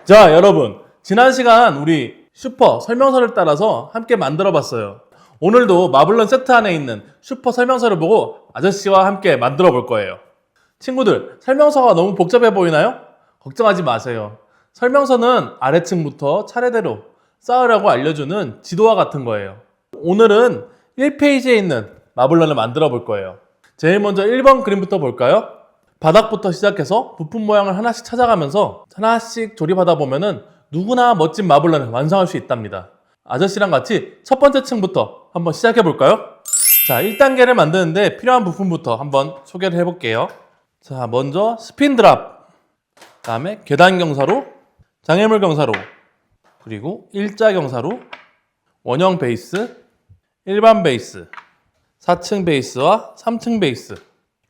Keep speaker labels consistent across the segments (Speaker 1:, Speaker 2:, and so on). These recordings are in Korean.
Speaker 1: 자, 여러분. 지난 시간 우리 슈퍼 설명서를 따라서 함께 만들어 봤어요. 오늘도 마블런 세트 안에 있는 슈퍼 설명서를 보고 아저씨와 함께 만들어 볼 거예요. 친구들, 설명서가 너무 복잡해 보이나요? 걱정하지 마세요. 설명서는 아래층부터 차례대로 쌓으라고 알려주는 지도와 같은 거예요. 오늘은 1페이지에 있는 마블런을 만들어 볼 거예요. 제일 먼저 1번 그림부터 볼까요? 바닥부터 시작해서 부품 모양을 하나씩 찾아가면서 하나씩 조립하다 보면은 누구나 멋진 마블런을 완성할 수 있답니다. 아저씨랑 같이 첫 번째 층부터 한번 시작해 볼까요? 자, 1단계를 만드는데 필요한 부품부터 한번 소개를 해볼게요. 자, 먼저 스핀 드랍, 다음에 계단 경사로, 장애물 경사로, 그리고 일자 경사로, 원형 베이스, 일반 베이스, 4층 베이스와 3층 베이스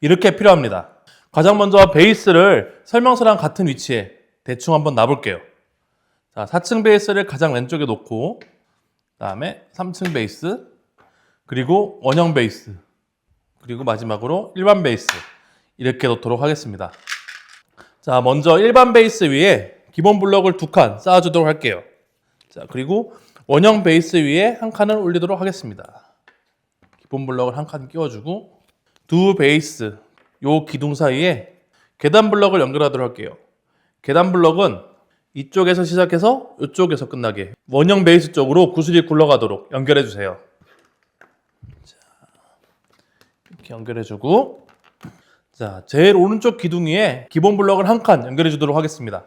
Speaker 1: 이렇게 필요합니다. 가장 먼저 베이스를 설명서랑 같은 위치에 대충 한번 놔볼게요. 자, 4층 베이스를 가장 왼쪽에 놓고 그 다음에 3층 베이스, 그리고 원형 베이스, 그리고 마지막으로 일반 베이스 이렇게 놓도록 하겠습니다. 자, 먼저 일반 베이스 위에 기본 블럭을 2칸 쌓아주도록 할게요. 자, 그리고 원형 베이스 위에 한 칸을 올리도록 하겠습니다. 기본 블럭을 한 칸 끼워주고 두 베이스 요 기둥 사이에 계단 블럭을 연결하도록 할게요. 계단 블럭은 이쪽에서 시작해서 이쪽에서 끝나게 원형 베이스 쪽으로 구슬이 굴러가도록 연결해 주세요. 자, 이렇게 연결해 주고, 자, 제일 오른쪽 기둥 위에 기본 블럭을 한 칸 연결해 주도록 하겠습니다.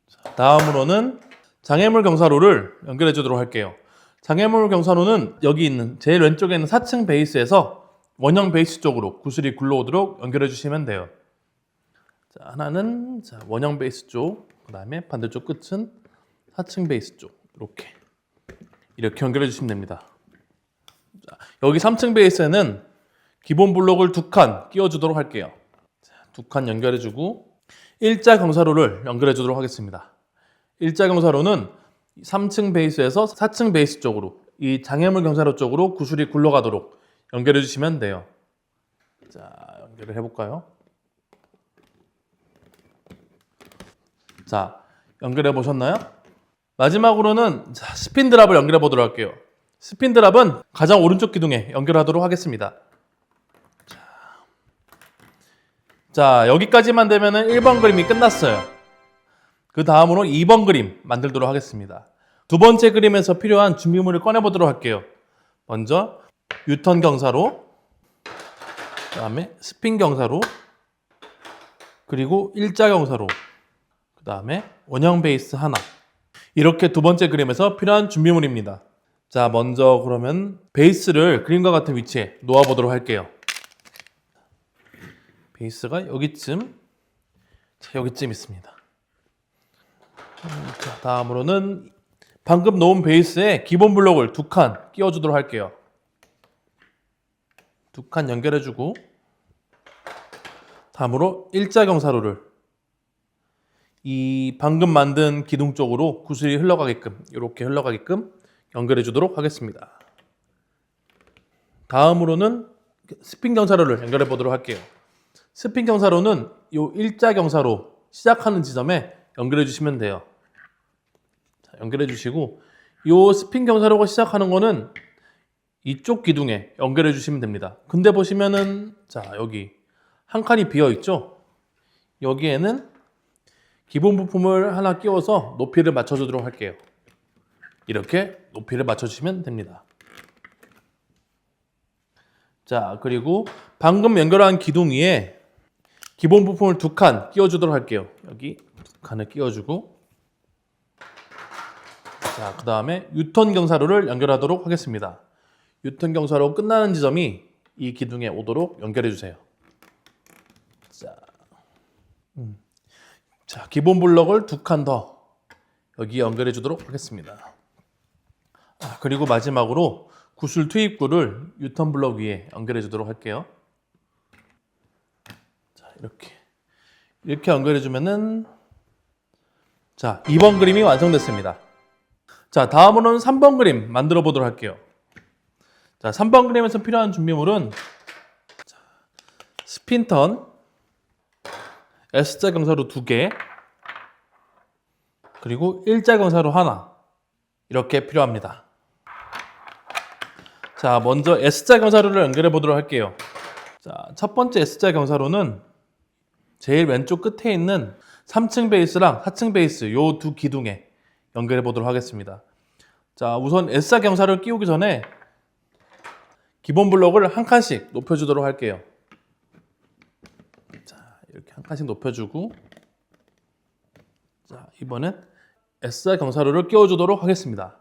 Speaker 1: 자, 다음으로는 장애물 경사로를 연결해 주도록 할게요. 장애물 경사로는 여기 있는 제일 왼쪽에 있는 4층 베이스에서 원형 베이스 쪽으로 구슬이 굴러오도록 연결해 주시면 돼요. 자, 하나는 원형 베이스 쪽, 그 다음에 반대쪽 끝은 4층 베이스 쪽 이렇게 연결해 주시면 됩니다. 자, 여기 3층 베이스에는 기본 블록을 2칸 끼워주도록 할게요. 자, 2칸 연결해 주고 일자 경사로를 연결해 주도록 하겠습니다. 일자 경사로는 3층 베이스에서 4층 베이스 쪽으로 이 장애물 경사로 쪽으로 구슬이 굴러가도록 연결해 주시면 돼요. 자, 연결을 해볼까요? 자, 연결해 보셨나요? 마지막으로는 스핀 드랍을 연결해 보도록 할게요. 스핀 드랍은 가장 오른쪽 기둥에 연결하도록 하겠습니다. 자, 여기까지만 되면은 1번 그림이 끝났어요. 그 다음으로 2번 그림 만들도록 하겠습니다. 두 번째 그림에서 필요한 준비물을 꺼내 보도록 할게요. 먼저 유턴 경사로, 그 다음에 스핀 경사로, 그리고 일자 경사로, 그 다음에 원형 베이스 하나. 이렇게 두 번째 그림에서 필요한 준비물입니다. 자, 먼저 그러면 베이스를 그림과 같은 위치에 놓아보도록 할게요. 베이스가 여기쯤, 자, 여기쯤 있습니다. 자, 다음으로는 방금 놓은 베이스에 기본 블록을 2칸 끼워주도록 할게요. 2칸 연결해주고, 다음으로 일자 경사로를 이 방금 만든 기둥 쪽으로 구슬이 흘러가게끔, 이렇게 흘러가게끔 연결해 주도록 하겠습니다. 다음으로는 스핀 경사로를 연결해 보도록 할게요. 스핀 경사로는 이 일자 경사로 시작하는 지점에 연결해 주시면 돼요. 자, 연결해 주시고, 이 스핀 경사로가 시작하는 거는 이쪽 기둥에 연결해 주시면 됩니다. 근데 보시면은, 자, 여기 한 칸이 비어 있죠? 여기에는 기본 부품을 하나 끼워서 높이를 맞춰주도록 할게요. 이렇게 높이를 맞춰주시면 됩니다. 자, 그리고 방금 연결한 기둥 위에 기본 부품을 2칸 끼워주도록 할게요. 여기 2칸을 끼워주고, 자, 그 다음에 유턴 경사로를 연결하도록 하겠습니다. 유턴 경사로 끝나는 지점이 이 기둥에 오도록 연결해 주세요. 자, 기본 블럭을 2칸 더 여기 연결해 주도록 하겠습니다. 그리고 마지막으로 구슬 투입구를 유턴 블럭 위에 연결해 주도록 할게요. 자, 이렇게 연결해 주면은, 자, 2번 그림이 완성됐습니다. 자, 다음으로는 3번 그림 만들어 보도록 할게요. 자, 3번 그림에서 필요한 준비물은 스핀턴 S자 경사로 2개, 그리고 일자 경사로 하나 이렇게 필요합니다. 자, 먼저 S자 경사로를 연결해 보도록 할게요. 자, 첫 번째 S자 경사로는 제일 왼쪽 끝에 있는 3층 베이스랑 4층 베이스 요 두 기둥에 연결해 보도록 하겠습니다. 자, 우선 S자 경사를 끼우기 전에 기본 블록을 한 칸씩 높여주도록 할게요. 자, 이렇게 한 칸씩 높여주고, 자, 이번엔 S자 경사로를 끼워주도록 하겠습니다.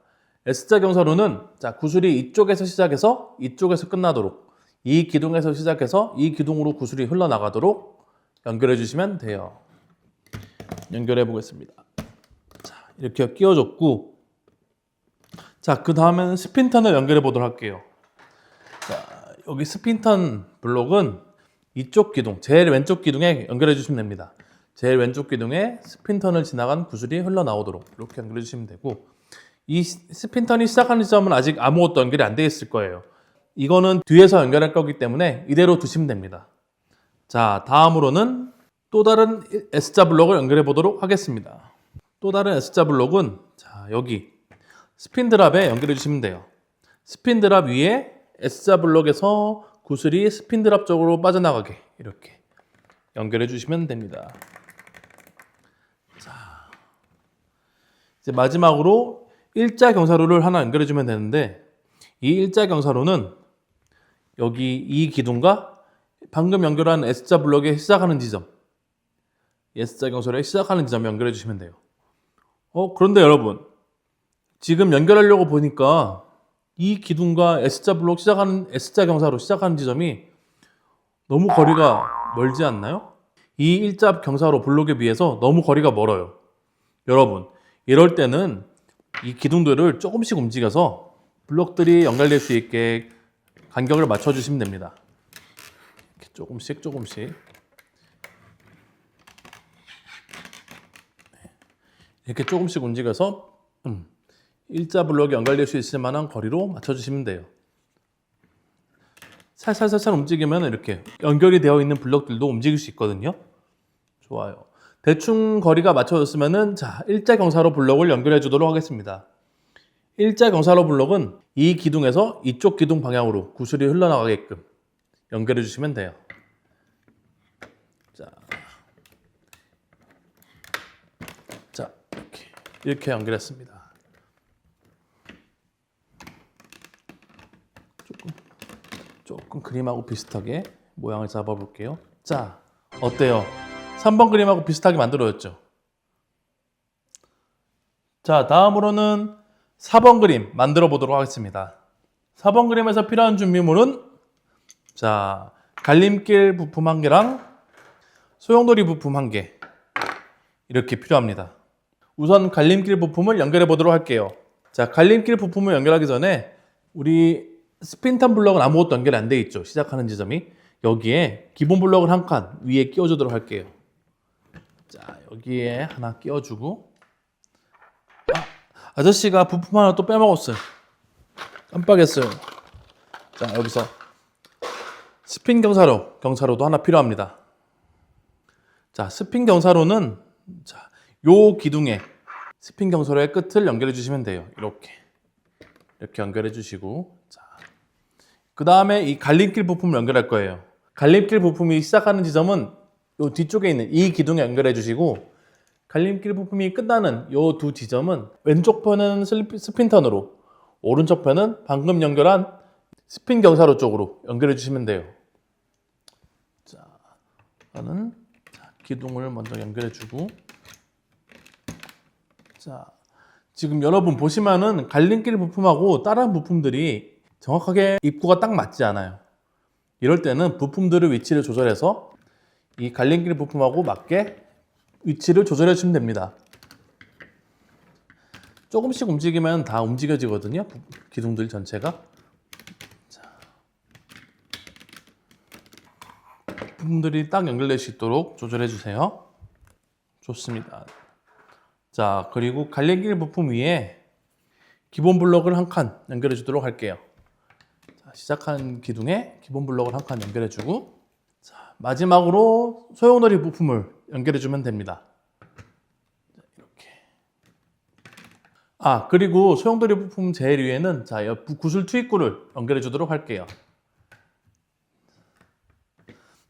Speaker 1: S자 경사로는 자, 구슬이 이쪽에서 시작해서 이쪽에서 끝나도록, 이 기둥에서 시작해서 이 기둥으로 구슬이 흘러나가도록 연결해 주시면 돼요. 연결해 보겠습니다. 자, 이렇게 끼워줬고, 자, 그 다음에는 스핀턴을 연결해 보도록 할게요. 자, 여기 스핀턴 블록은 이쪽 기둥, 제일 왼쪽 기둥에 연결해 주시면 됩니다. 제일 왼쪽 기둥에 스핀턴을 지나간 구슬이 흘러나오도록 이렇게 연결해 주시면 되고, 이 스핀턴이 시작하는 지점은 아직 아무것도 연결이 안 되어 있을 거예요. 이거는 뒤에서 연결할 거기 때문에 이대로 두시면 됩니다. 자, 다음으로는 또 다른 S자 블록을 연결해 보도록 하겠습니다. 또 다른 S자 블록은 자, 여기 스핀드랍에 연결해 주시면 돼요. 스핀드랍 위에 S자 블록에서 구슬이 스핀드랍 쪽으로 빠져나가게 이렇게 연결해 주시면 됩니다. 자, 이제 마지막으로 일자 경사로를 하나 연결해 주면 되는데, 이 일자 경사로는 여기 이 기둥과 방금 연결한 S자 블록에 시작하는 지점, S자 경사로에 시작하는 지점 연결해 주시면 돼요. 그런데 여러분, 지금 연결하려고 보니까 이 기둥과 S자 블록 시작하는 S자 경사로 시작하는 지점이 너무 거리가 멀지 않나요? 이 일자 경사로 블록에 비해서 너무 거리가 멀어요. 여러분, 이럴 때는 이 기둥들을 조금씩 움직여서 블록들이 연결될 수 있게 간격을 맞춰주시면 됩니다. 이렇게 조금씩 이렇게 조금씩 움직여서 일자 블록이 연결될 수 있을 만한 거리로 맞춰주시면 돼요. 살살 움직이면 이렇게 연결이 되어 있는 블록들도 움직일 수 있거든요. 좋아요. 대충 거리가 맞춰졌으면은 자, 일자 경사로 블록을 연결해 주도록 하겠습니다. 일자 경사로 블록은 이 기둥에서 이쪽 기둥 방향으로 구슬이 흘러나가게끔 연결해 주시면 돼요. 자, 이렇게 연결했습니다. 조금 그림하고 비슷하게 모양을 잡아볼게요. 자, 어때요? 3번 그림하고 비슷하게 만들어졌죠? 자, 다음으로는 4번 그림 만들어 보도록 하겠습니다. 4번 그림에서 필요한 준비물은 자, 갈림길 부품 1개랑 소용돌이 부품 1개 이렇게 필요합니다. 우선 갈림길 부품을 연결해 보도록 할게요. 자, 갈림길 부품을 연결하기 전에 우리 스핀턴 블럭은 아무것도 연결이 안 돼 있죠. 시작하는 지점이. 여기에 기본 블럭을 한 칸 위에 끼워주도록 할게요. 자, 여기에 하나 끼워주고, 아저씨가 부품 하나 또 빼먹었어요. 깜빡했어요. 자, 여기서 스핀 경사로도 하나 필요합니다. 자, 스핀 경사로는 자, 요 기둥에 스핀 경사로의 끝을 연결해 주시면 돼요. 이렇게 연결해 주시고, 자, 그 다음에 이 갈림길 부품을 연결할 거예요. 갈림길 부품이 시작하는 지점은 요 뒤쪽에 있는 이 기둥에 연결해 주시고, 갈림길 부품이 끝나는 요 두 지점은 왼쪽 편은 스핀턴으로, 오른쪽 편은 방금 연결한 스핀 경사로 쪽으로 연결해 주시면 돼요. 자, 저는 기둥을 먼저 연결해 주고, 자, 지금 여러분 보시면은 갈림길 부품하고 다른 부품들이 정확하게 입구가 딱 맞지 않아요. 이럴 때는 부품들의 위치를 조절해서 이 갈림길 부품하고 맞게 위치를 조절해 주시면 됩니다. 조금씩 움직이면 다 움직여지거든요. 기둥들 전체가. 자, 부품들이 딱 연결될 수 있도록 조절해 주세요. 좋습니다. 자, 그리고 갈림길 부품 위에 기본 블록을 한 칸 연결해 주도록 할게요. 자, 시작한 기둥에 기본 블록을 한 칸 연결해 주고, 자, 마지막으로 소용돌이 부품을 연결해 주면 됩니다. 이렇게 아, 그리고 소용돌이 부품 제일 위에는 자, 구슬 투입구를 연결해 주도록 할게요.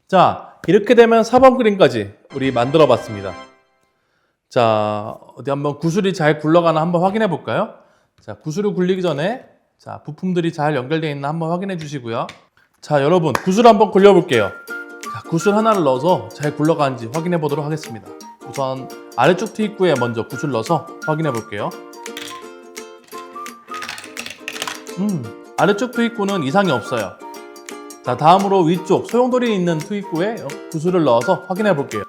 Speaker 1: 자, 이렇게 되면 4번 그림까지 우리 만들어 봤습니다. 자, 어디 한번 구슬이 잘 굴러가나 한번 확인해 볼까요? 자, 구슬이 굴리기 전에 자, 부품들이 잘 연결되어 있나 한번 확인해 주시고요. 자, 여러분 구슬 한번 굴려 볼게요. 자, 구슬 하나를 넣어서 잘 굴러가는지 확인해 보도록 하겠습니다. 우선 아래쪽 투입구에 먼저 구슬 넣어서 확인해 볼게요. 아래쪽 투입구는 이상이 없어요. 자, 다음으로 위쪽 소용돌이 있는 투입구에 구슬을 넣어서 확인해 볼게요.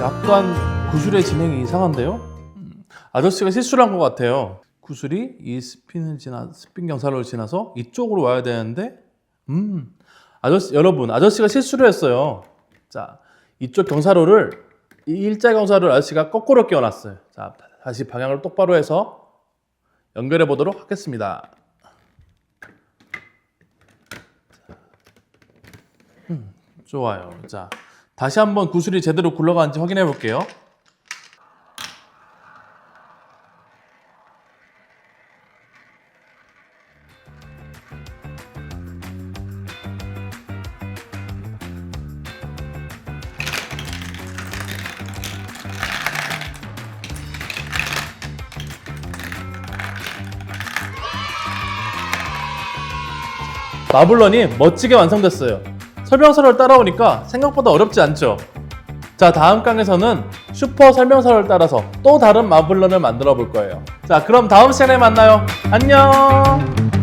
Speaker 1: 약간 구슬의 진행이 이상한데요? 아저씨가 실수를 한 것 같아요. 구슬이 이 스핀 경사로를 지나서 이쪽으로 와야 되는데, 여러분, 아저씨가 실수를 했어요. 자, 이쪽 경사로를, 이 일자 경사로를 아저씨가 거꾸로 끼워놨어요. 자, 다시 방향을 똑바로 해서 연결해 보도록 하겠습니다. 좋아요. 자, 다시 한번 구슬이 제대로 굴러가는지 확인해 볼게요. 마블런이 멋지게 완성됐어요. 설명서를 따라오니까 생각보다 어렵지 않죠? 자, 다음 강에서는 슈퍼 설명서를 따라서 또 다른 마블런을 만들어 볼 거예요. 자, 그럼 다음 시간에 만나요. 안녕!